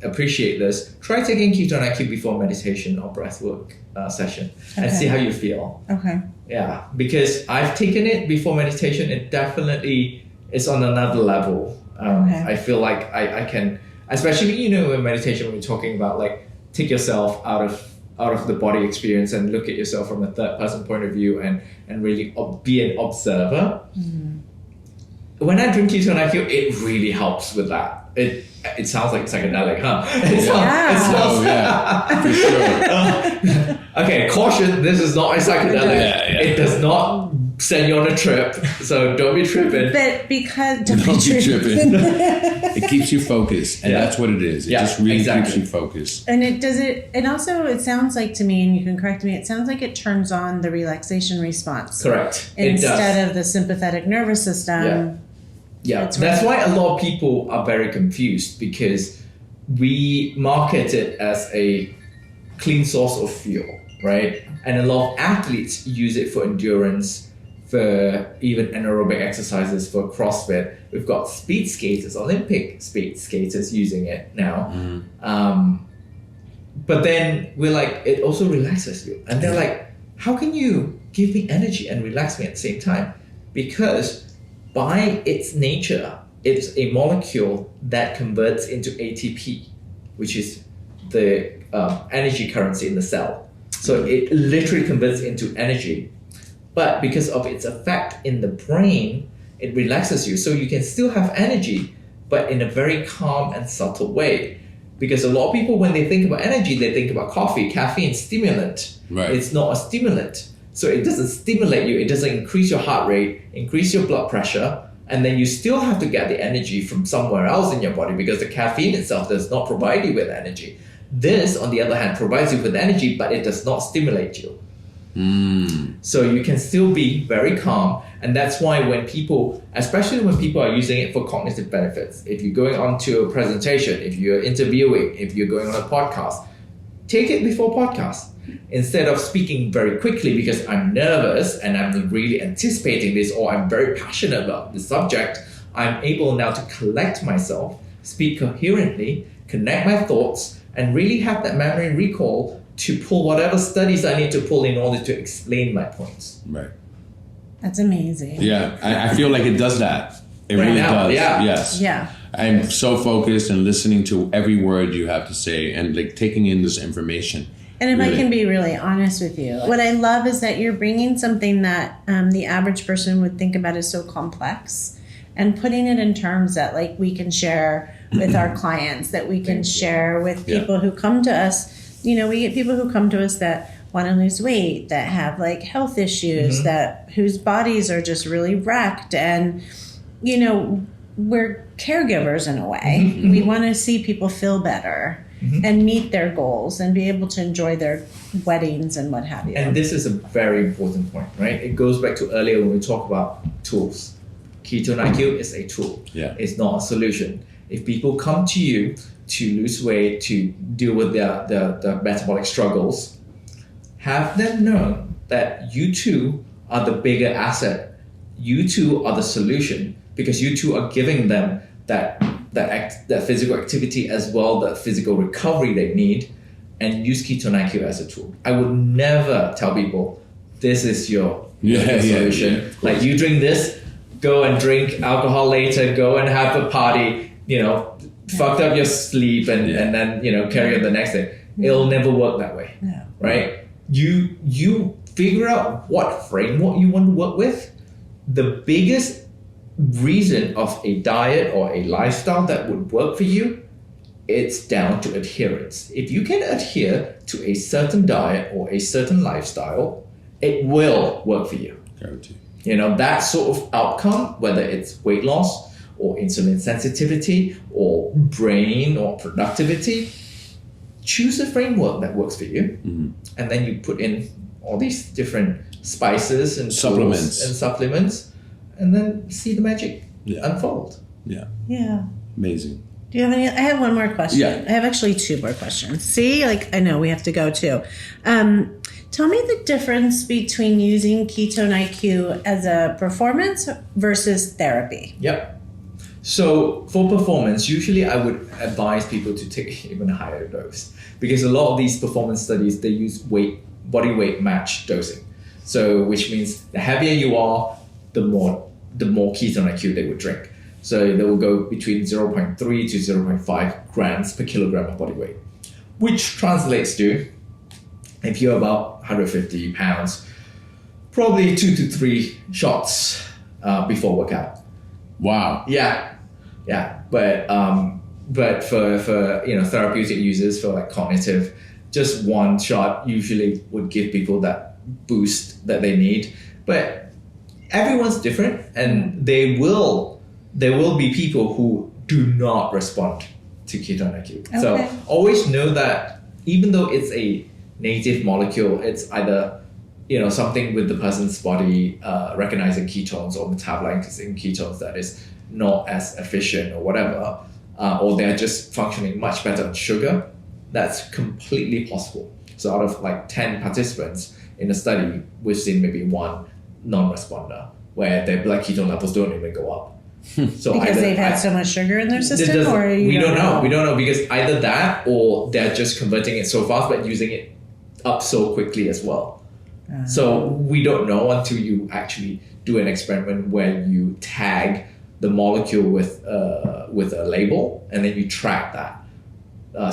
appreciate this. Try taking Ketone IQ before meditation or breathwork session and see how you feel. Okay. Yeah, because I've taken it before meditation. It definitely is on another level. I feel like I can, especially in meditation when we're talking about like take yourself out of the body experience and look at yourself from a third person point of view and really be an observer. When I drink Ketone IQ, it really helps with that. It sounds like psychedelic, huh? For sure. Okay, caution, this is not a psychedelic. Yeah. It does not send you on a trip, so don't be tripping. But because Don't be tripping. It keeps you focused, and that's what it is. It just really keeps you focused. And it sounds like to me, and you can correct me, it sounds like it turns on the relaxation response. Correct. Instead of the sympathetic nervous system. Yeah, that's why a lot of people are very confused because we market it as a clean source of fuel, right? And a lot of athletes use it for endurance, for even anaerobic exercises for CrossFit. We've got speed skaters, Olympic speed skaters using it now. But then we're like, it also relaxes you. And they're like, how can you give me energy and relax me at the same time? Because by its nature, it's a molecule that converts into ATP, which is the energy currency in the cell. So it literally converts into energy. But because of its effect in the brain, it relaxes you. So you can still have energy, but in a very calm and subtle way. Because a lot of people, when they think about energy, they think about coffee, caffeine, stimulant. Right. It's not a stimulant. So it doesn't stimulate you. It doesn't increase your heart rate, increase your blood pressure. And then you still have to get the energy from somewhere else in your body because the caffeine itself does not provide you with energy. This, on the other hand, provides you with energy, but it does not stimulate you. So you can still be very calm. And that's why when people, especially when people are using it for cognitive benefits, if you're going on to a presentation, if you're interviewing, if you're going on a podcast, take it before podcast. Instead of speaking very quickly because I'm nervous and I'm really anticipating this, or I'm very passionate about the subject, I'm able now to collect myself, speak coherently, connect my thoughts, and really have that memory recall to pull whatever studies I need to pull in order to explain my points. Right. That's amazing. Yeah, I feel like it does that. It Right really now, does. yeah. Yes. Yeah. I'm so focused and listening to every word you have to say and like taking in this information. And if Really. I can be really honest with you, what I love is that you're bringing something that the average person would think about as so complex and putting it in terms that like we can share with our clients, that we can share with people who come to us. You know, we get people who come to us that want to lose weight, that have like health issues, that whose bodies are just really wrecked. And, you know, we're caregivers in a way. We want to see people feel better and meet their goals and be able to enjoy their weddings and what have you. And this is a very important point, right? It goes back to earlier when we talk about tools. Ketone IQ is a tool. Yeah. It's not a solution. If people come to you to lose weight, to deal with their metabolic struggles, have them know that you too are the bigger asset. You too are the solution because you too are giving them that physical activity as well, the physical recovery they need, and use Ketone IQ as a tool. I would never tell people this is your solution. Like you drink this, go and drink alcohol later, go and have a party, fucked up your sleep and then, carry on the next day. It'll never work that way, right? You figure out what framework you want to work with. The biggest reason of a diet or a lifestyle that would work for you, it's down to adherence. If you can adhere to a certain diet or a certain lifestyle, it will work for you. Guarantee. That sort of outcome, whether it's weight loss or insulin sensitivity or brain or productivity, choose a framework that works for you. And then you put in all these different spices and supplements and then see the magic unfold. Yeah. Yeah. Amazing. Do you have any? I have one more question. Yeah. I have actually two more questions. See, I know we have to go too. Tell me the difference between using Ketone IQ as a performance versus therapy. Yep. So for performance, usually I would advise people to take even a higher dose because a lot of these performance studies, they use body weight match dosing. So which means the heavier you are, the more Ketone IQ they would drink. So they will go between 0.3 to 0.5 grams per kilogram of body weight, which translates to, if you're about 150 pounds, probably 2 to 3 shots before workout. Wow. Yeah. But for therapeutic users, for like cognitive, just one shot usually would give people that boost that they need. But everyone's different, and there will be people who do not respond to Ketone IQ. Okay. So always know that even though it's a native molecule, it's either something with the person's body recognizing ketones or metabolizing ketones that is not as efficient or whatever, or they're just functioning much better on sugar. That's completely possible. So out of like 10 participants in a study, we've seen maybe one non-responder, where their blood ketone levels don't even go up. So because they've had so much sugar in their system, or we don't know. We don't know, because either that or they're just converting it so fast but using it up so quickly as well. So we don't know until you actually do an experiment where you tag the molecule with a label, and then you track that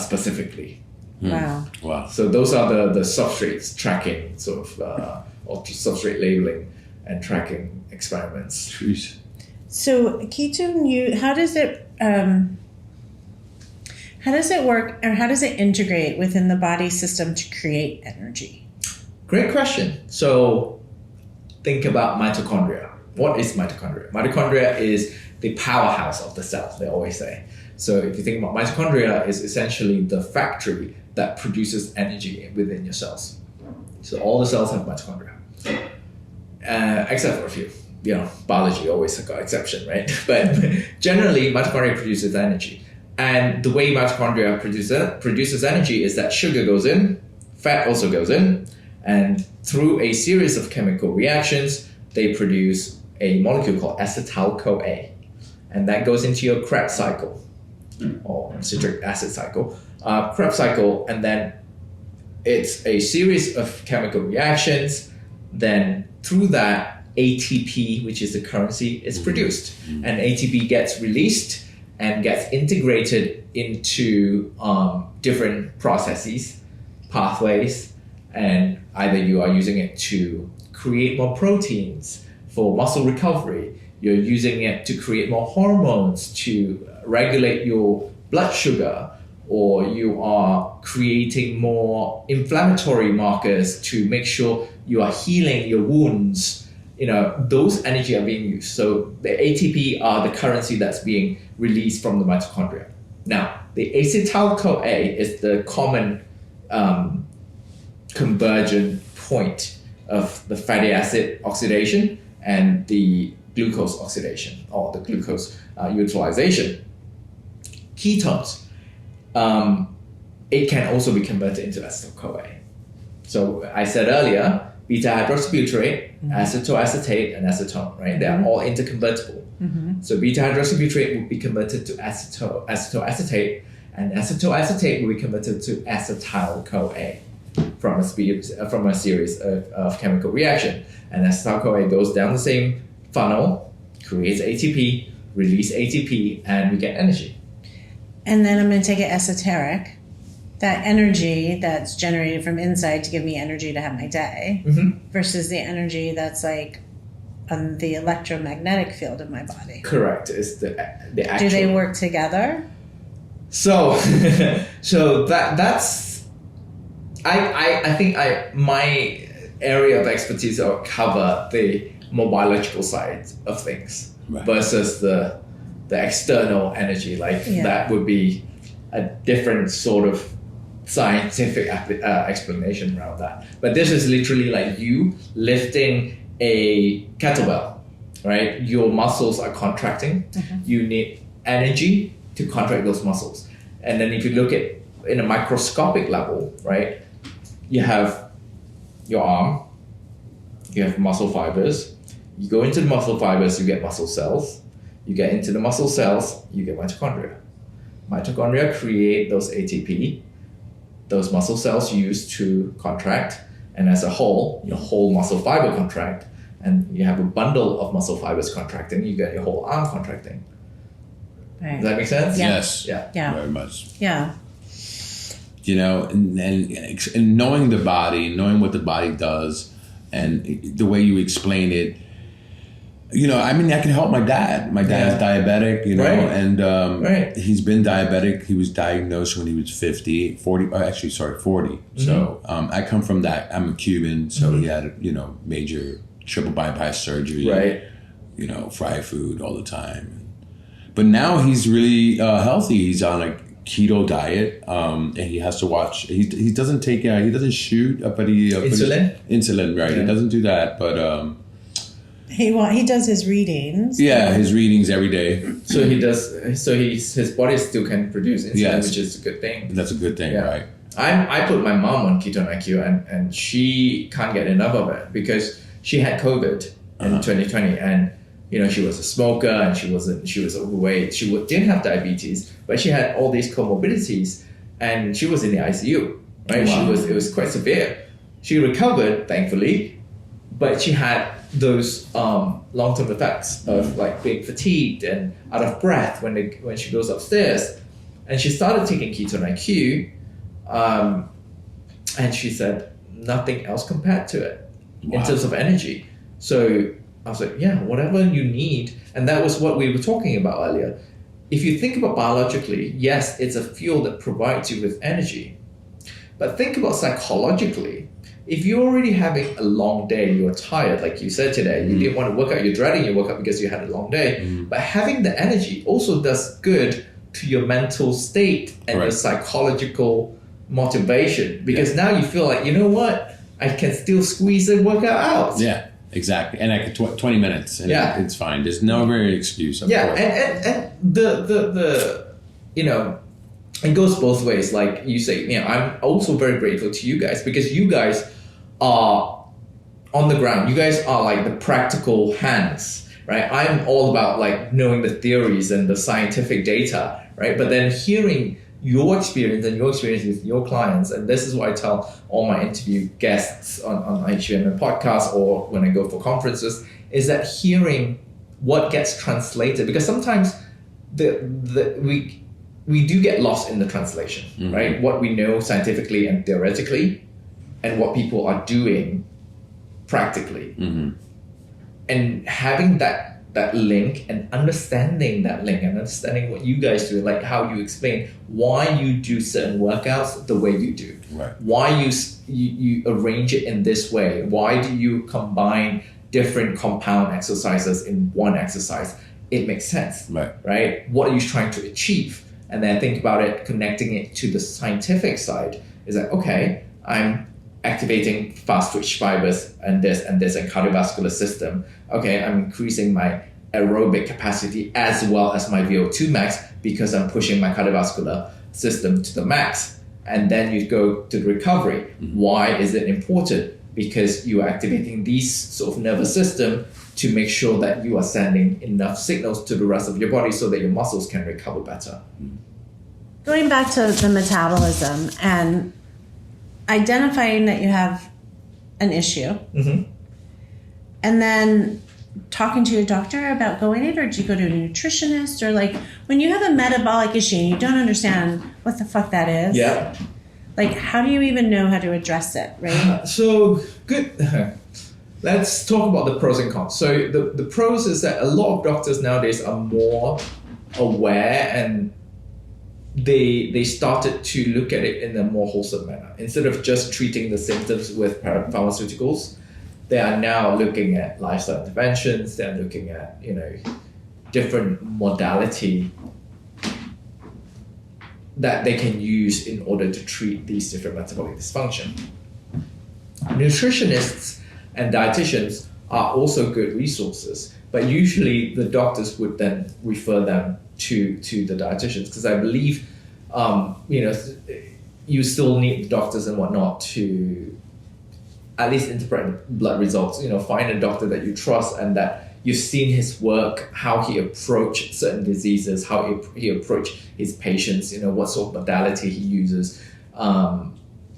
specifically. Wow. So those are the substrates tracking sort of or substrate labeling and tracking experiments. Jeez. So ketone, how does it work, or how does it integrate within the body system to create energy? Great question. So think about mitochondria. What is mitochondria? Mitochondria is the powerhouse of the cell, they always say. So if you think about mitochondria, is essentially the factory that produces energy within your cells. So all the cells have mitochondria, except for a few. Biology always got exception, right? But generally, mitochondria produces energy. And the way mitochondria produces energy is that sugar goes in, fat also goes in, and through a series of chemical reactions, they produce a molecule called acetyl-CoA. And that goes into your Krebs cycle, or citric acid cycle. Krebs cycle, and then it's a series of chemical reactions. Then through that, ATP, which is the currency, is produced. And ATP gets released and gets integrated into different processes, pathways, and either you are using it to create more proteins for muscle recovery, you're using it to create more hormones to regulate your blood sugar, or you are creating more inflammatory markers to make sure you are healing your wounds. Those energy are being used. So the ATP are the currency that's being released from the mitochondria. Now, the acetyl-CoA is the common convergent point of the fatty acid oxidation and the glucose oxidation, or the glucose utilization. Ketones, it can also be converted into acetyl-CoA. So I said earlier, beta-hydroxybutyrate, acetoacetate, and acetone, right? They are all interconvertible. So beta-hydroxybutyrate will be converted to acetoacetate, and acetoacetate will be converted to acetyl-CoA from a series of chemical reaction. And acetyl-CoA goes down the same funnel, creates ATP, release ATP, and we get energy. And then I'm going to take it esoteric. That energy that's generated from inside to give me energy to have my day, versus the energy that's like on the electromagnetic field of my body. Correct. It's the actual. Do they work together? So that's I think my area of expertise will cover the more biological side of things, versus the external energy. That would be a different sort of scientific explanation around that. But this is literally like you lifting a kettlebell, right? Your muscles are contracting. You need energy to contract those muscles. And then if you look at in a microscopic level, right? You have your arm, you have muscle fibers. You go into the muscle fibers, you get muscle cells. You get into the muscle cells, you get mitochondria. Mitochondria create those ATP. Those muscle cells use to contract, and as a whole, your whole muscle fiber contract, and you have a bundle of muscle fibers contracting, you get your whole arm contracting. Right. Does that make sense? Yeah. Yes. Yeah. Very much. Yeah. And knowing the body, knowing what the body does, and the way you explain it, I can help my dad. My dad's diabetic, and he's been diabetic. He was diagnosed when he was 40. So I come from that. I'm a Cuban, so he had, major triple bypass surgery, right? Fried food all the time. But now he's really healthy. He's on a keto diet, and he has to watch. He doesn't take, he doesn't shoot, but he insulin, right? Yeah. He doesn't do that, but. He does his readings. Yeah, his readings every day. So he does. So his body still can produce insulin, which is a good thing. That's a good thing, right? I put my mom on Ketone IQ, and she can't get enough of it because she had COVID in 2020, and she was a smoker, and she was overweight. She didn't have diabetes, but she had all these comorbidities, and she was in the ICU. Right? Wow. It was quite severe. She recovered, thankfully, but she had those long-term effects of like being fatigued and out of breath when she goes upstairs. And she started taking Ketone IQ, and she said nothing else compared to it in terms of energy. So I was like, yeah, whatever you need. And that was what we were talking about earlier. If you think about biologically, yes, it's a fuel that provides you with energy. But think about psychologically. If you're already having a long day, you're tired, like you said today, you didn't want to work out, you're dreading your workout because you had a long day. But having the energy also does good to your mental state and your psychological motivation. Because now you feel like, you know what? I can still squeeze the workout out. Yeah, exactly. And I could 20 minutes and it's fine. There's no very excuse. Of course. And the it goes both ways. Like you say, I'm also very grateful to you guys because you guys are on the ground. You guys are like the practical hands, right? I'm all about like knowing the theories and the scientific data, right? But then hearing your experience and your experience with your clients, and this is what I tell all my interview guests on H.V.M.N podcast or when I go for conferences, is that hearing what gets translated, because sometimes we do get lost in the translation, right? What we know scientifically and theoretically, and what people are doing practically, and having that link and understanding that link and understanding what you guys do, like how you explain why you do certain workouts the way you do, right? Why you arrange it in this way? Why do you combine different compound exercises in one exercise? It makes sense, right? What are you trying to achieve? And then think about it, connecting it to the scientific side is like, okay, I'm activating fast twitch fibers and this and cardiovascular system. Okay, I'm increasing my aerobic capacity as well as my VO2 max because I'm pushing my cardiovascular system to the max. And then you go to the recovery. Why is it important? Because you are activating these sort of nervous system to make sure that you are sending enough signals to the rest of your body so that your muscles can recover better. Going back to the metabolism and identifying that you have an issue, and then talking to your doctor about going in, or do you go to a nutritionist? Or like when you have a metabolic issue and you don't understand what the fuck that is, like how do you even know how to address it, right? So good. Let's talk about the pros and cons. So the pros is that a lot of doctors nowadays are more aware, and they started to look at it in a more wholesome manner. Instead of just treating the symptoms with pharmaceuticals, they are now looking at lifestyle interventions. They're looking at different modality that they can use in order to treat these different metabolic dysfunction. Nutritionists and dietitians are also good resources, but usually the doctors would then refer them to the dietitians, because I believe you still need doctors and whatnot to at least interpret blood results. Find a doctor that you trust and that you've seen his work, how he approached certain diseases, how he approached his patients, what sort of modality he uses.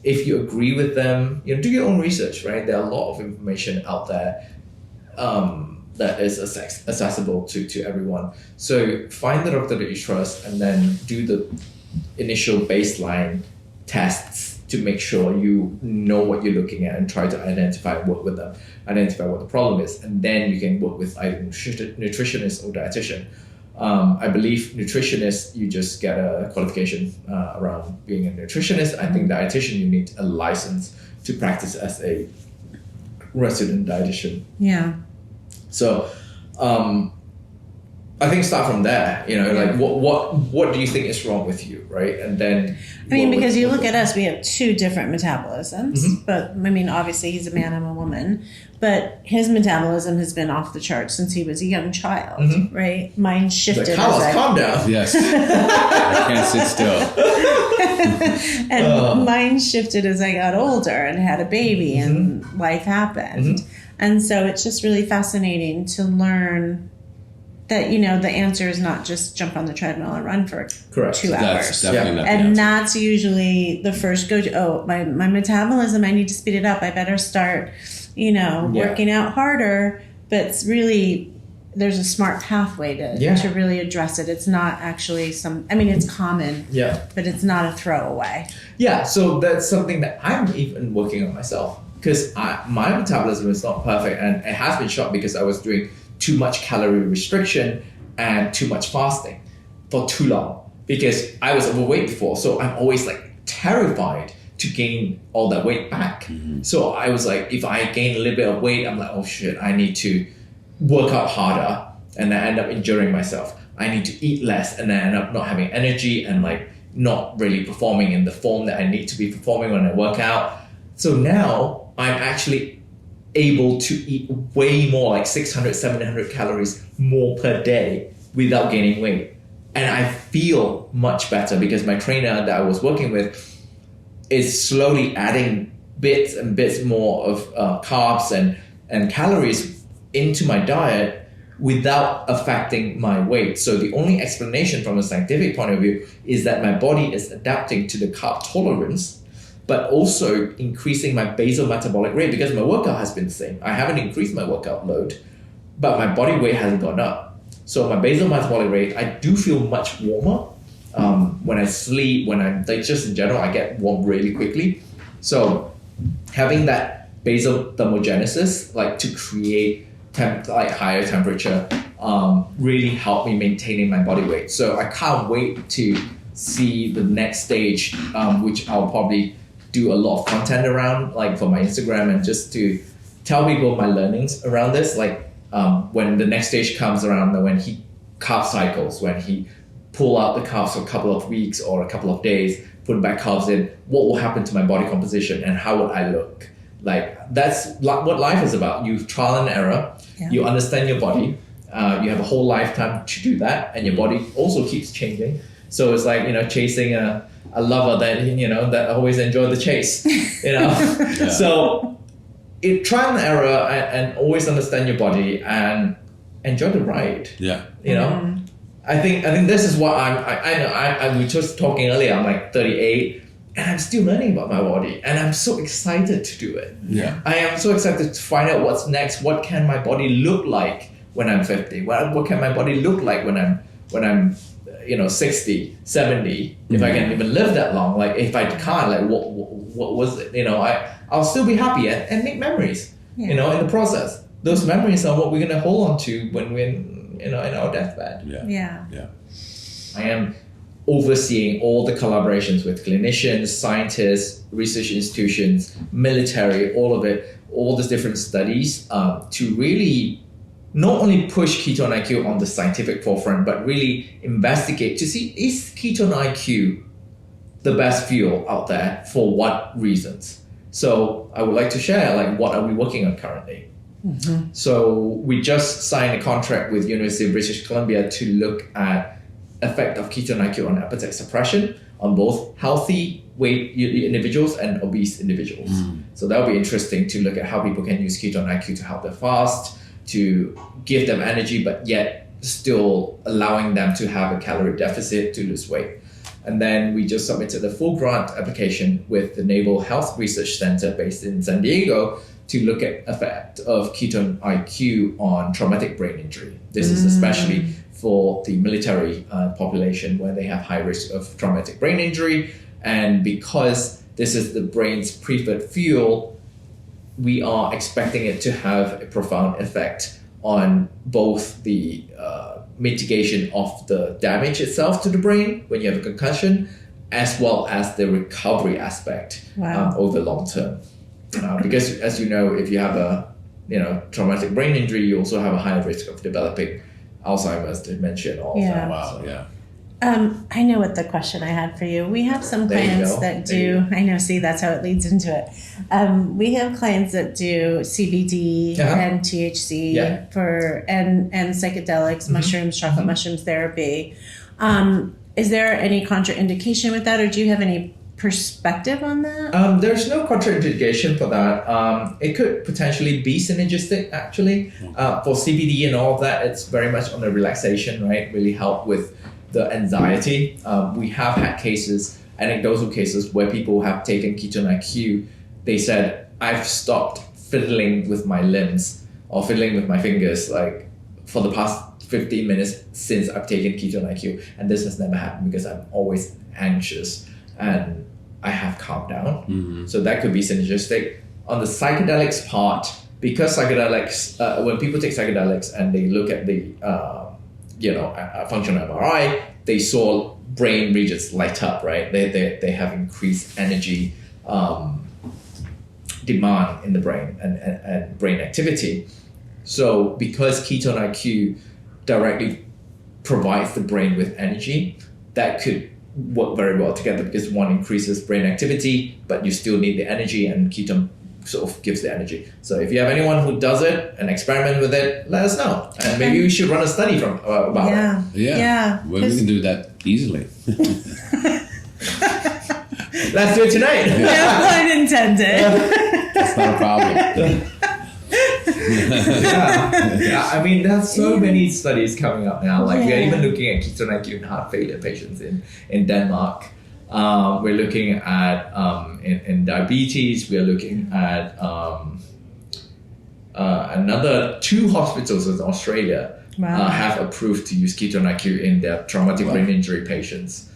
If you agree with them, do your own research, right? There are a lot of information out there that is accessible to everyone. So find the doctor that you trust and then do the initial baseline tests to make sure you know what you're looking at and try to identify and work with them, identify what the problem is. And then you can work with either nutritionist or dietitian. I believe nutritionist, you just get a qualification around being a nutritionist. I think dietitian, you need a license to practice as a resident dietitian. Yeah. So I think start from there, like what do you think is wrong with you, right? And then because you look at us, we have two different metabolisms, but obviously he's a man, I'm a woman, but his metabolism has been off the charts since he was a young child, right? Mine shifted. Carlos, calm down. Yes. I can't sit still. And mine shifted as I got older and had a baby and life happened. And so it's just really fascinating to learn that, the answer is not just jump on the treadmill and run for 2 hours. That's definitely not the and answer. That's usually the first go-to. Oh, my metabolism, I need to speed it up. I better start, working out harder. But it's really, there's a smart pathway to really address it. It's not actually it's common, but it's not a throwaway. Yeah, so that's something that I'm even working on myself, because my metabolism is not perfect, and it has been shot because I was doing too much calorie restriction and too much fasting for too long, because I was overweight before. So I'm always like terrified to gain all that weight back. Mm-hmm. So I was like, if I gain a little bit of weight, I'm like, oh shit, I need to work out harder, and I end up injuring myself. I need to eat less, and then I end up not having energy and like not really performing in the form that I need to be performing when I work out. So now I'm actually able to eat way more, like 600, 700 calories more per day without gaining weight. And I feel much better because my trainer that I was working with is slowly adding bits and bits more of carbs and calories into my diet without affecting my weight. So the only explanation from a scientific point of view is that my body is adapting to the carb tolerance, but also increasing my basal metabolic rate, because my workout has been the same. I haven't increased my workout load, but my body weight hasn't gone up. So my basal metabolic rate, I do feel much warmer. When I sleep, when I'm like, just in general, I get warm really quickly. So having that basal thermogenesis, like to create higher temperature, really helped me maintaining my body weight. So I can't wait to see the next stage, which I'll probably do a lot of content around, like for my Instagram, and just to tell people my learnings around this. Like when the next stage comes around, when he carb cycles, when he pull out the carbs for a couple of weeks or a couple of days, put back carbs in, what will happen to my body composition and how would I look? Like that's what life is about. You trial and error, you understand your body, you have a whole lifetime to do that, and your body also keeps changing. So it's like, chasing a lover that, that always enjoy the chase, So trial and error and always understand your body and enjoy the ride. Yeah. I think this is what I we were just talking earlier, I'm like 38 and I'm still learning about my body, and I'm so excited to do it. Yeah. I am so excited to find out what's next. What can my body look like when I'm 50? What can my body look like when I'm 60, 70, if I can even live that long? Like if I can't, like what was it? I'll still be happy and make memories, in the process. Those memories are what we're going to hold on to when we're in our deathbed. Yeah. I am overseeing all the collaborations with clinicians, scientists, research institutions, military, all of it, all these different studies to really not only push Ketone IQ on the scientific forefront, but really investigate to see, is Ketone IQ the best fuel out there, for what reasons? So I would like to share, like, what are we working on currently? Mm-hmm. So we just signed a contract with University of British Columbia to look at effect of Ketone IQ on appetite suppression on both healthy weight individuals and obese individuals. So that'll be interesting to look at how people can use Ketone IQ to help them fast, to give them energy, but yet still allowing them to have a calorie deficit to lose weight. And then we just submitted a full grant application with the Naval Health Research Center based in San Diego to look at effect of Ketone IQ on traumatic brain injury. This is especially for the military population where they have high risk of traumatic brain injury. And because this is the brain's preferred fuel, we are expecting it to have a profound effect on both the mitigation of the damage itself to the brain when you have a concussion, as well as the recovery aspect over long term. Because as you know, if you have a traumatic brain injury, you also have a higher risk of developing Alzheimer's, dementia, all that. Wow, yeah. I know what the question I had for you. We have some clients that do, I know, see, that's how it leads into it. We have clients that do CBD and THC for and psychedelics, mushrooms, chocolate mushrooms therapy. Is there any contraindication with that, or do you have any perspective on that? There's no contraindication for that. It could potentially be synergistic, actually. For CBD and all of that, it's very much on the relaxation, right? Really help with the anxiety. We have had cases, anecdotal cases, where people have taken Ketone IQ. They said, I've stopped fiddling with my limbs or fiddling with my fingers like for the past 15 minutes since I've taken Ketone IQ. And this has never happened because I'm always anxious and I have calmed down. Mm-hmm. So that could be synergistic. On the psychedelics part, because psychedelics, when people take psychedelics and they look at the functional MRI, they saw brain regions light up, right? They have increased energy demand in the brain and brain activity. So because Ketone IQ directly provides the brain with energy, that could work very well together because one increases brain activity, but you still need the energy, and ketone sort of gives the energy. So if you have anyone who does it and experiment with it, let us know. And maybe we should run a study about it. Yeah. Well, we can do that easily. Let's do it tonight. No pun intended. That's not a problem. Yeah, I mean, there's so many studies coming up now. Like we are even looking at ketone IQ in heart failure patients in Denmark. We're looking at in diabetes. We are looking at another 2 hospitals in Australia have approved to use Ketone IQ in their traumatic brain injury patients.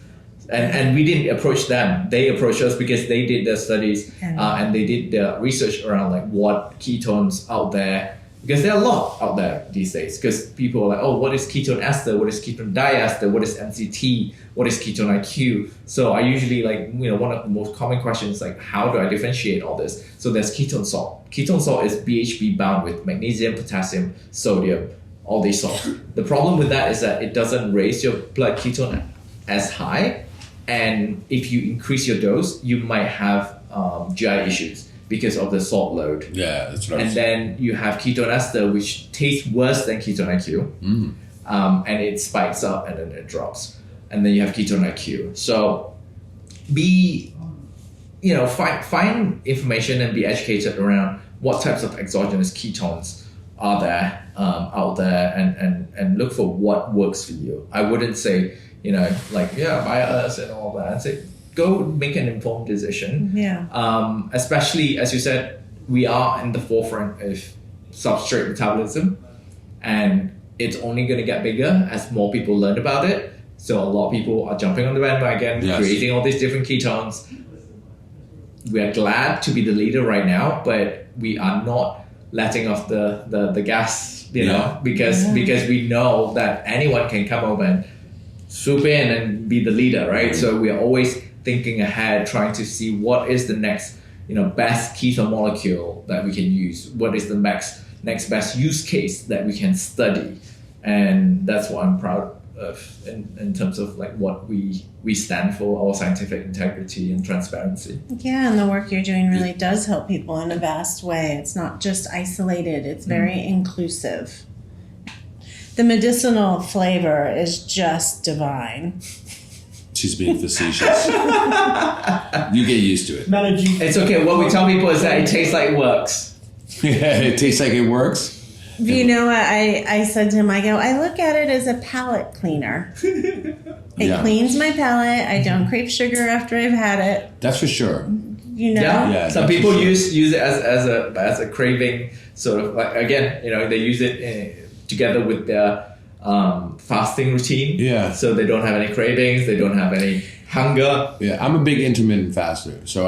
And we didn't approach them. They approached us because they did their studies and they did their research around like what ketones out there, because there are a lot out there these days, because people are like, oh, what is ketone ester? What is ketone diester? What is MCT? What is Ketone IQ? So I usually one of the most common questions is like, how do I differentiate all this? So there's ketone salt. Ketone salt is BHB bound with magnesium, potassium, sodium, all these salts. The problem with that is that it doesn't raise your blood ketone as high. And if you increase your dose, you might have GI issues because of the salt load. Yeah, that's right. And then you have ketone ester, which tastes worse than Ketone IQ. And it spikes up and then it drops. And then you have Ketone IQ. So find information and be educated around what types of exogenous ketones are there out there, and look for what works for you. I wouldn't say, buy us and all that. I'd say go make an informed decision. Yeah. Especially, as you said, we are in the forefront of substrate metabolism, and it's only going to get bigger as more people learn about it. So a lot of people are jumping on the bandwagon, creating all these different ketones. We are glad to be the leader right now, but we are not letting off the gas, because we know that anyone can come over and swoop in and be the leader, right? So we are always thinking ahead, trying to see what is the next, best ketone molecule that we can use. What is the next best use case that we can study? And that's what I'm proud of in terms of like what we stand for, our scientific integrity and transparency. Yeah, and the work you're doing really does help people in a vast way. It's not just isolated, it's very inclusive. The medicinal flavor is just divine. She's being facetious. You get used to it. It's okay. What we tell people is that it tastes like it works. Yeah, it tastes like it works. You know what I said to him? I go, I look at it as a palate cleaner. It cleans my palate. I don't crave sugar after I've had it. That's for sure. Yeah. Some people use it as a craving sort of, like, again, they use it together with their fasting routine. Yeah. So they don't have any cravings. They don't have any hunger. Yeah, I'm a big intermittent faster. So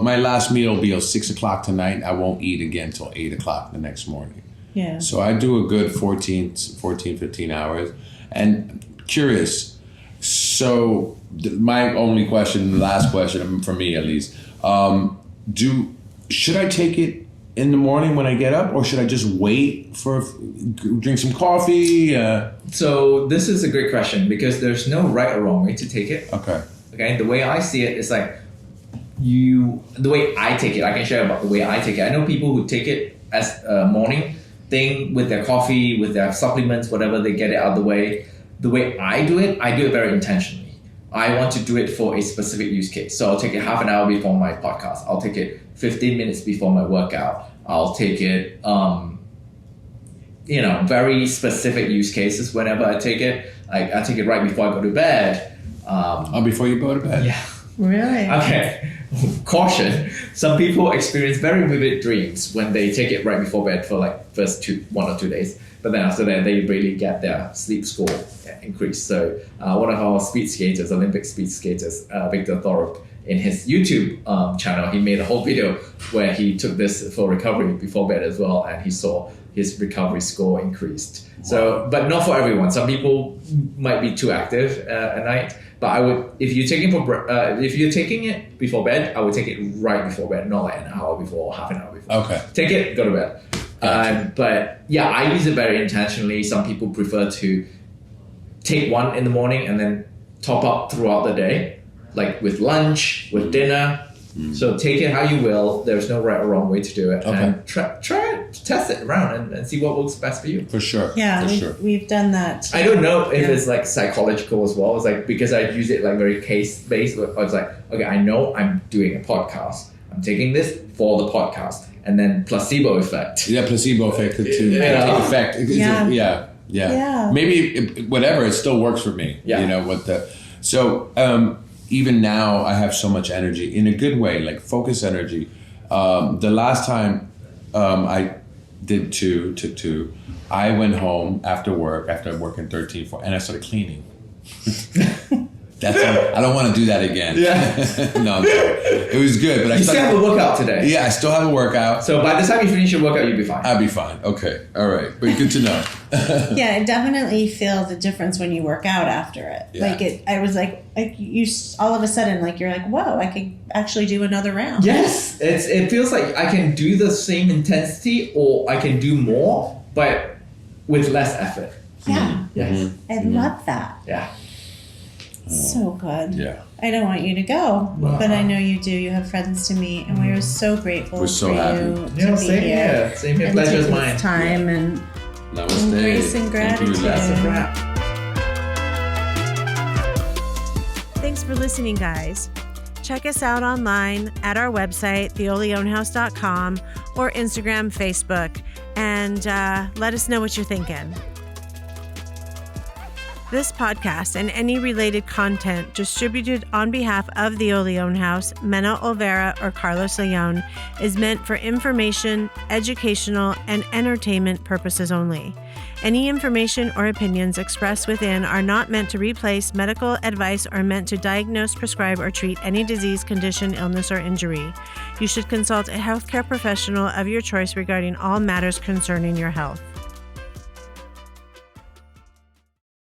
my last meal will be at 6 o'clock tonight. I won't eat again until 8 o'clock the next morning. Yeah. So I do a good 14, 15 hours. And curious, so my only question, the last question for me at least, should I take it in the morning when I get up, or should I just wait drink some coffee? So this is a great question, because there's no right or wrong way to take it. Okay. The way I see it is like the way I take it. I can share about the way I take it. I know people who take it as a morning thing with their coffee, with their supplements, whatever, they get it out of the way. The way I do it very intentionally. I want to do it for a specific use case. So I'll take it half an hour before my podcast. I'll take it 15 minutes before my workout. I'll take it, very specific use cases whenever I take it. I take it right before I go to bed. Before you go to bed? Yeah. Really? Okay. Caution. Some people experience very vivid dreams when they take it right before bed for like first 1 or 2 days. But then after that, they really get their sleep score increased. So one of our speed skaters, Olympic speed skaters, Victor Thorup, in his YouTube channel, he made a whole video where he took this for recovery before bed as well, and he saw his recovery score increased. Wow. So, but not for everyone. Some people might be too active at night. But I would, if you're taking it before bed, I would take it right before bed, not like an hour before, half an hour before. Okay. Take it, go to bed. Gotcha. But yeah, I use it very intentionally. Some people prefer to take one in the morning and then top up throughout the day, like with lunch, with dinner. So take it how you will. There's no right or wrong way to do it. Okay. And try it, test it around and see what works best for you. For sure. Yeah, for sure. We've done that. I don't know if it's like psychological as well. It's like, because I use it like very case based. I was like, okay, I know I'm doing a podcast. I'm taking this for the podcast. And then placebo effect. Yeah, placebo effect to take effect. Yeah. Maybe whatever, it still works for me. Yeah. So even now I have so much energy in a good way, like focus energy. The last time I did took two, I went home after working 13-4, and I started cleaning. I don't want to do that again. Yeah. No, it was good, but you still have a workout today. Yeah, I still have a workout. So by the time you finish your workout, you'll be fine. I'll be fine. Okay, all right, but good to know. Yeah, I definitely feel the difference when you work out after it. Yeah. I was like you all of a sudden, like you're like, whoa, I could actually do another round. Yes, it feels like I can do the same intensity, or I can do more, but with less effort. Yeah. Yes. I love that. Yeah. So good. Yeah. I don't want you to go, but I know you do. You have friends to meet, and we are so grateful We're so for happy. you to Yeah, be same here. here. Same here. And Pleasure's taking mine. this time and Namaste. grace and gratitude. That's a wrap. Thanks for listening, guys. Check us out online at our website, theoleonhouse.com, or Instagram, Facebook, and let us know what you're thinking. This podcast and any related content distributed on behalf of the Oleon House, Mena Olvera, or Carlos Leon is meant for information, educational, and entertainment purposes only. Any information or opinions expressed within are not meant to replace medical advice or meant to diagnose, prescribe, or treat any disease, condition, illness, or injury. You should consult a healthcare professional of your choice regarding all matters concerning your health.